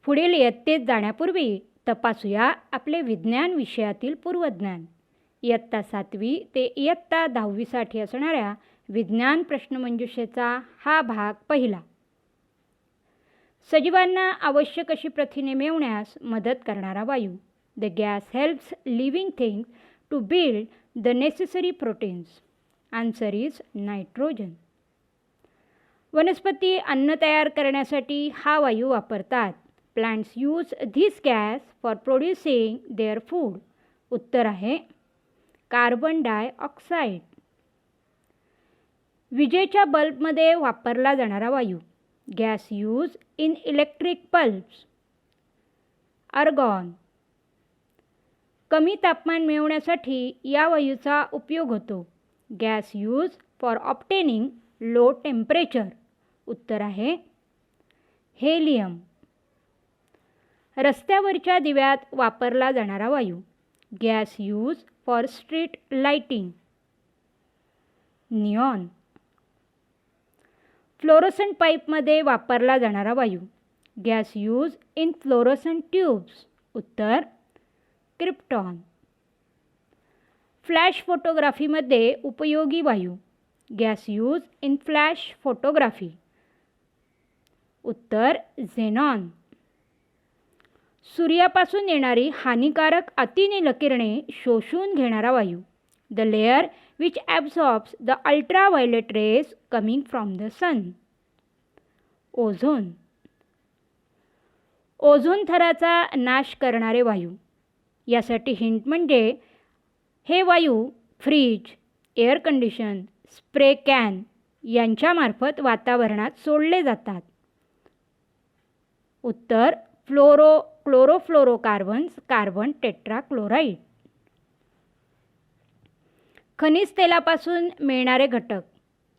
पुढील इयत्तेत जाण्यापूर्वी तपासूया आपले विज्ञान विषयातील पूर्वज्ञान. इयत्ता 7वी ते इयत्ता 10वीसाठी असणाऱ्या विज्ञान प्रश्नमंजुषेचा हा भाग पहिला. सजीवांना आवश्यक अशी प्रथिने मिळवण्यास मदत करणारा वायू. The gas helps living things to build the necessary proteins. Answer is nitrogen. वनस्पती अन्न तयार करण्यासाठी हा वायू वापरतात. Plants use this gas for producing their food. उत्तर आहे कार्बन डायऑक्साईड. विजेच्या बल्बमध्ये वापरला जाणारा वायू. Gas use in electric bulbs. Argon. कमी तापमान मिळवण्यासाठी या वायूचा उपयोग होतो. Gas use for obtaining low temperature. उत्तर आहे हेलियम. रस्त्यावरच्या दिव्यात वापरला जाणारा वायू. Gas use for street lighting. Neon. Fluorescent पाईपमध्ये वापरला जाणारा वायू. Gas use in fluorescent tubes. उत्तर क्रिप्टॉन. फ्लॅश फोटोग्राफीमध्ये उपयोगी वायू. Gas use in flash photography. उत्तर झेनॉन. सूर्यापासून येणारी हानिकारक अतिनील किरणे शोषून घेणारा वायू. The layer which absorbs the ultraviolet rays coming from the sun. Ozone. Ozone थराचा नाश करणारे वायू. यासाठी हिंट म्हणजे हे वायू fridge, air condition, spray can यांच्यामार्फत वातावरणात सोडले जातात. उत्तर क्लोरोफ्लोरोकार्बन्स, कार्बन टेट्राक्लोराइड. खनिज तेलापासून मिळणारे घटक.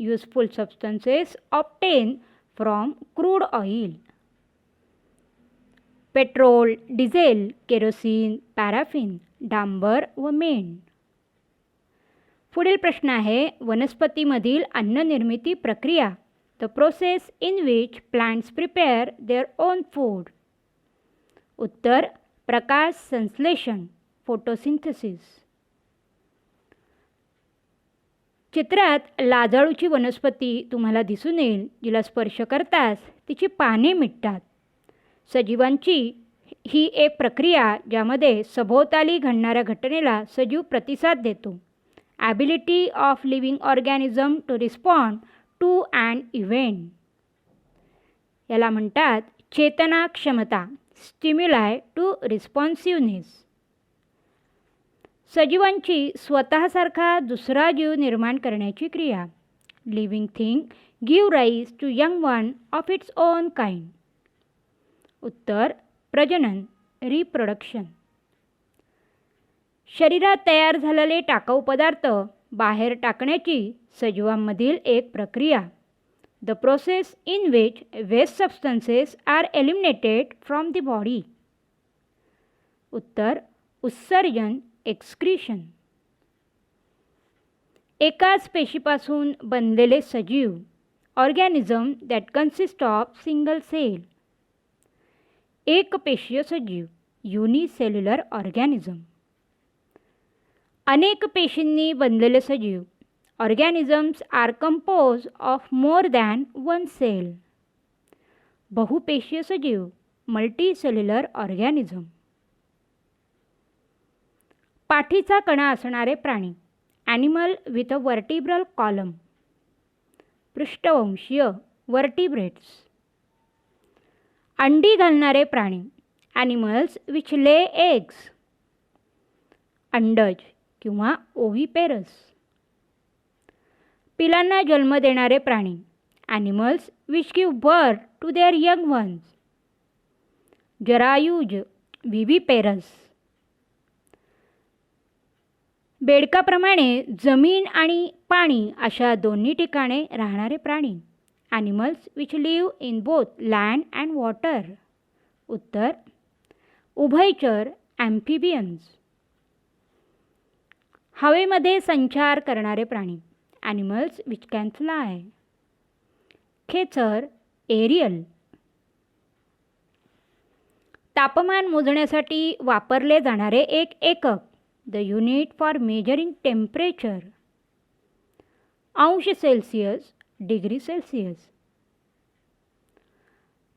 Useful substances obtain from crude oil. Petrol, diesel, kerosene, paraffin, डांबर व मेण. पुढील प्रश्न आहे वनस्पतीमधील अन्ननिर्मिती प्रक्रिया. The process in which plants prepare their own food. उत्तर प्रकाश संश्लेषण, फोटोसिंथेसिस. चित्रात लाजाळूची वनस्पती तुम्हाला दिसून येईल. जिला स्पर्श करताच तिची पाने मिटतात. सजीवांची ही एक प्रक्रिया ज्यामध्ये सभोवताली घडणाऱ्या घटनेला सजीव प्रतिसाद देतो. Ability of living organism to respond to an event. याला म्हणतात चेतना क्षमता, स्टिम्युलाय टू रिस्पॉन्सिव्हनेस. सजीवांची स्वतःसारखा दुसरा जीव निर्माण करण्याची क्रिया. Living thing give rise to young one of its own kind. उत्तर प्रजनन, रिप्रोडक्शन. शरीरात तयार झालेले टाकाऊ पदार्थ बाहेर टाकण्याची सजीवांमधील एक प्रक्रिया. The process in which waste substances are eliminated from the body. उत्तर उत्सर्जन, एक्सक्रीशन. एकाच पेशीपासून बनलेले सजीव. Organism that consist of single cell. एकपेशीय सजीव, युनिसेल्युलर ऑर्गॅनिझम. अनेक पेशींनी बनलेले सजीव. Organisms are compose of more than one cell. बहुपेशीय सजीव, मल्टीसेल्युलर ऑर्गॅनिझम. पाठीचा कणा असणारे प्राणी. Animal with a vertebral column. पृष्ठवंशीय, वर्टिब्रेट्स. अंडी घालणारे प्राणी. Animals which lay eggs. अंडज किंवा ओव्हिपेरस. पिलांना जन्म देणारे प्राणी. Animals which give birth to their young ones. जरायुज, विव्हिपेरस. बेडकाप्रमाणे जमीन आणि पाणी अशा दोन्ही ठिकाणे राहणारे प्राणी. Animals which live in both land and water. उत्तर उभयचर, ॲम्फिबियन्स. हवेमध्ये संचार करणारे प्राणी. Animals which can fly. खेचर, एरियल. तापमान मोजण्यासाठी वापरले जाणारे एक एकक. The unit for measuring temperature. अंश सेल्सिअस, डिग्री सेल्सिअस.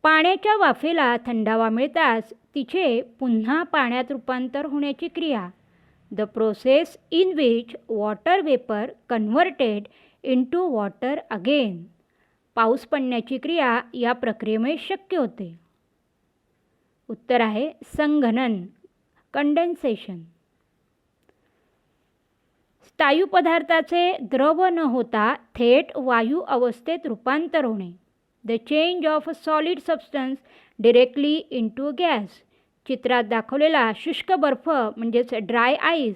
पाण्याच्या वाफेला थंडावा मिळताच तिचे पुन्हा पाण्यात रूपांतर होण्याची क्रिया. The process in which water vapour converted into water again. पाऊस पडण्याची क्रिया या प्रक्रियेमुळे शक्य होते. उत्तर आहे संघनन, कंडेन्सेशन. स्थायू पदार्थाचे द्रव न होता थेट वायू अवस्थेत रूपांतर होणे. The change of a solid substance directly into gas. चित्रात दाखवलेला शुष्क बर्फ म्हणजेच ड्राय आईस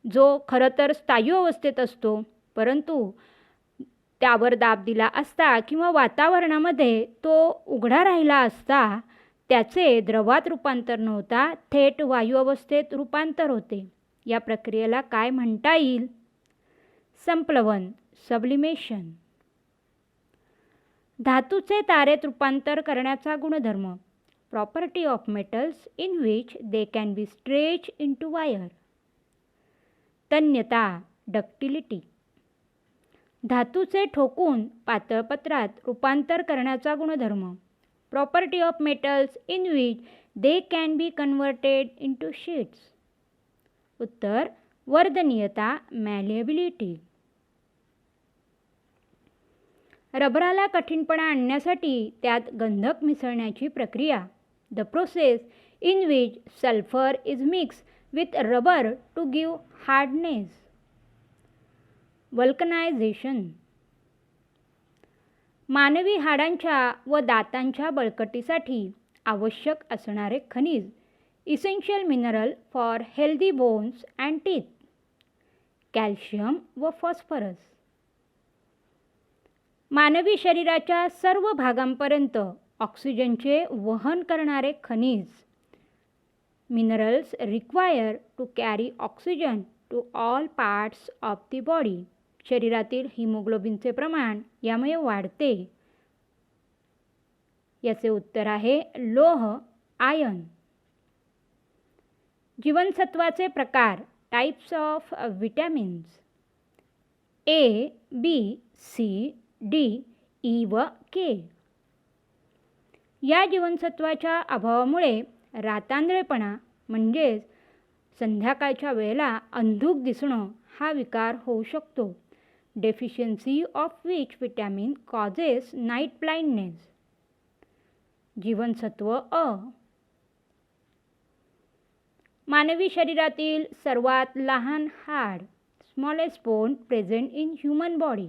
जो खरं तर स्थायू अवस्थेत असतो, परंतु त्यावर दाब दिला असता किंवा वातावरणामध्ये तो उघडा राहिला असता त्याचे द्रवात रूपांतर न होता थेट वायू अवस्थेत रूपांतर होते. या प्रक्रियेला काय म्हणता येईल? संप्लवन, सब्लिमेशन. धातूचे तारेत रूपांतर करण्याचा गुणधर्म. Property of metals in which they can be stretch into wire. तन्यता, डक्टिलिटी. धातूचे ठोकून पातळ पत्रात रूपांतर करण्याचा गुणधर्म. Property of metals in which they can be converted into sheets. उत्तर वर्धनीयता, मॅलिएबिलिटी. रबराला कठीणपणा आणण्यासाठी त्यात गंधक मिसळण्याची प्रक्रिया. The process in which sulphur is mix with rubber to give hardness. Vulcanisation. मानवी हाडांच्या व दातांच्या बळकटीसाठी आवश्यक असणारे खनिज. Essential mineral for healthy bones and teeth. Calcium व फॉस्फरस. मानवी शरीराच्या सर्व भागांपर्यंत ऑक्सिजनचे वहन करणारे खनिज. Minerals require to carry oxygen to all parts of the body. शरीरातील हिमोग्लोबिनचे प्रमाण यामुळे वाढते. याचे उत्तर आहे लोह, आयर्न. जीवनसत्वाचे प्रकार. Types of vitamins. A, B, C, D, E व के. या जीवनसत्वाच्या अभावामुळे रातांधळेपणा म्हणजेच संध्याकाळच्या वेळेला अंधुक दिसणं हा विकार होऊ शकतो. Deficiency of which vitamin causes night blindness. जीवनसत्व अ. मानवी शरीरातील सर्वात लहान हाड. Smallest bone present in human body.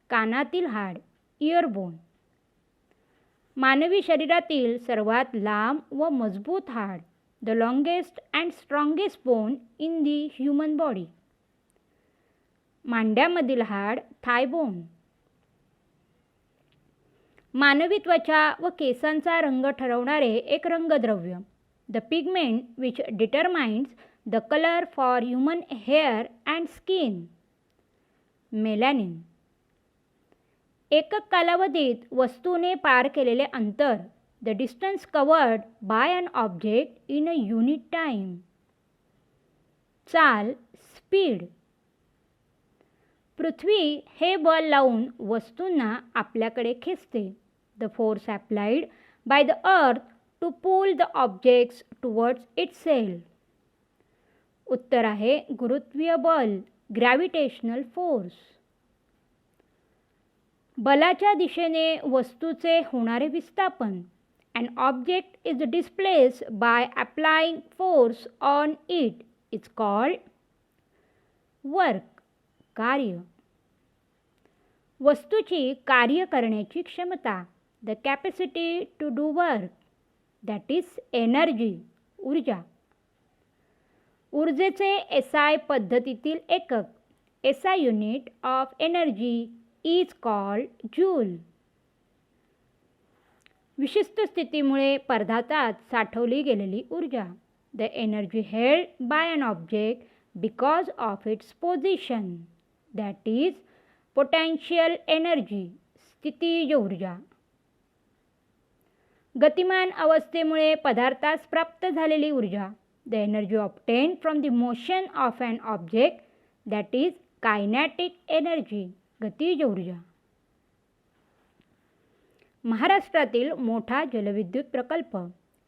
कानातील हाड. Ear bone. मानवी शरीरातील सर्वात लांब व मजबूत हाड. The longest and strongest bone in the human body. मांड्यामधील हाड. Thigh bone. मानवी त्वचा व केसांचा रंग ठरवणारे एक रंगद्रव्य. The pigment which determines the colour for human hair and skin. Melanin. एकक कालावधीत वस्तूने पार केलेले अंतर. The distance covered by an object in a unit time. चाल, स्पीड. पृथ्वी हे बल लावून वस्तूंना आपल्याकडे खेचते. The force applied by the earth to pull the objects towards itself. उत्तर आहे गुरुत्वीय बल, ग्रॅव्हिटेशनल फोर्स. बलाच्या दिशेने वस्तूचे होणारे विस्थापन. An object is displaced by applying force on it. It's called work, कार्य. वस्तूची कार्य करण्याची क्षमता. The capacity to do work. That is energy, ऊर्जा. ऊर्जेचे SI पद्धतीतील एकक. SI unit of energy is called joule. विशिष्ट स्थितीमुळे पदार्थात साठवली गेलेली ऊर्जा. The energy held by an object because of its position. That is potential energy, स्थितीज ऊर्जा. गतिमान अवस्थेमुळे पदार्थास प्राप्त झालेली ऊर्जा. The energy obtained from the motion of an object, that is kinetic energy, गतिज ऊर्जा. महाराष्ट्रातील मोठा जलविद्युत प्रकल्प.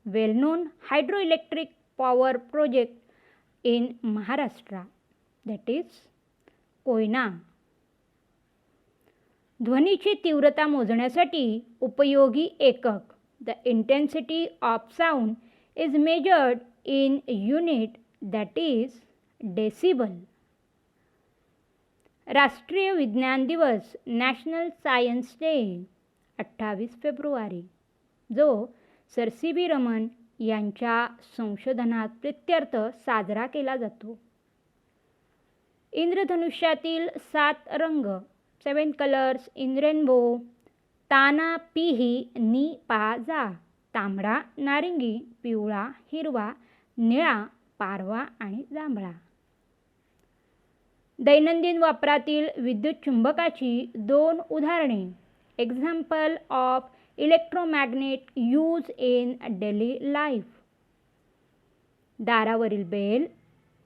Well known hydroelectric power project in Maharashtra, that is Koyna. ध्वनीची तीव्रता मोजण्यासाठी उपयोगी एकक. The intensity of sound is measured in unit, that is decibel. राष्ट्रीय विज्ञान दिवस, नॅशनल सायन्स डे, 28 फेब्रुवारी, जो सर CV रमन यांच्या संशोधनात प्रित्यर्थ साजरा केला जातो. इंद्रधनुष्यातील 7 रंग, 7 कलर्स इन रेनबो. ताना पिही नी पा जा, तांबडा, नारिंगी, पिवळा, हिरवा, निळा, पारवा आणि जांभळा. दैनंदिन वापरातील विद्युत चुंबकाची 2 उदाहरणे. Example of electromagnet use in daily life. दारावरील बेल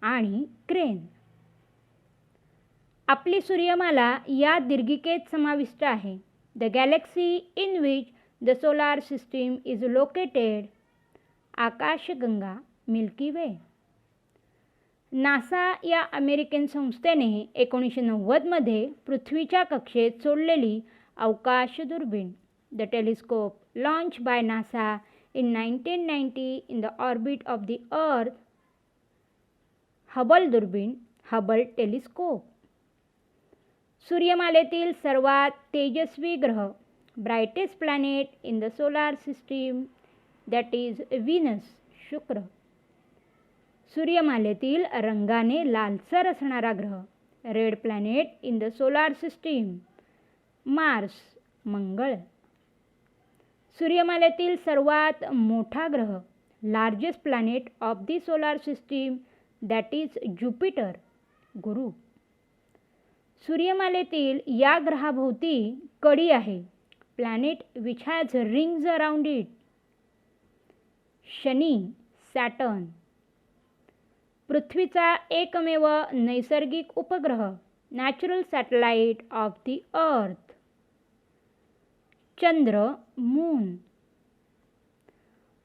आणि क्रेन. आपली सूर्यमाला या दीर्घिकेत समाविष्ट आहे. The galaxy in which the solar system is located. आकाशगंगा, मिल्की वे. नासा या अमेरिकन संस्थेने 1990मध्ये पृथ्वीच्या कक्षेत सोडलेली अवकाश दुर्बीण. The telescope launch by NASA in 1990 in the orbit of the earth. Hubble दुर्बीण, हबल टेलिस्कोप. सूर्यमालेतील सर्वात तेजस्वी ग्रह. Brightest planet in the solar system, that is Venus, शुक्र. सूर्यमालेतील रंगाने लालसर असणारा ग्रह. Red planet in the solar system, Mars, मंगळ. सूर्यमालेतील सर्वात मोठा ग्रह. Largest planet of the solar system, that is Jupiter, गुरु. सूर्यमालेतील या ग्रहाभोवती कडी आहे. Planet which has rings around it. Shani, Saturn. पृथ्वीचा एकमेव नैसर्गिक उपग्रह. नॅचरल सॅटेलाइट ऑफ द अर्थ. चंद्र, मून.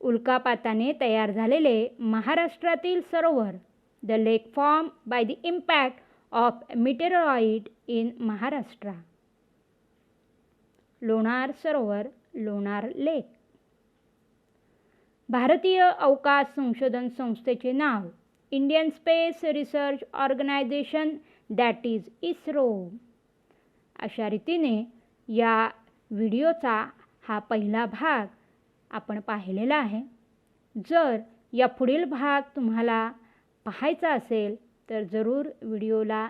उल्कापाताने तयार झालेले महाराष्ट्रातील सरोवर. The lake form by the impact of meteoroid in Maharashtra. Lonar सरोवर, लोणार लेक. भारतीय अवकाश संशोधन संस्थेचे नाव. Indian space research organisation, that is ISRO. अशा रीतीने या व्हिडिओचा हा पहिला भाग आपण पाहिलेला आहे. जर या पुढील भाग तुम्हाला पाहायचा असेल तर जरूर व्हिडिओला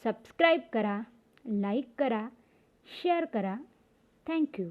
सबस्क्राईब करा, लाईक करा, शेअर करा. थँक्यू.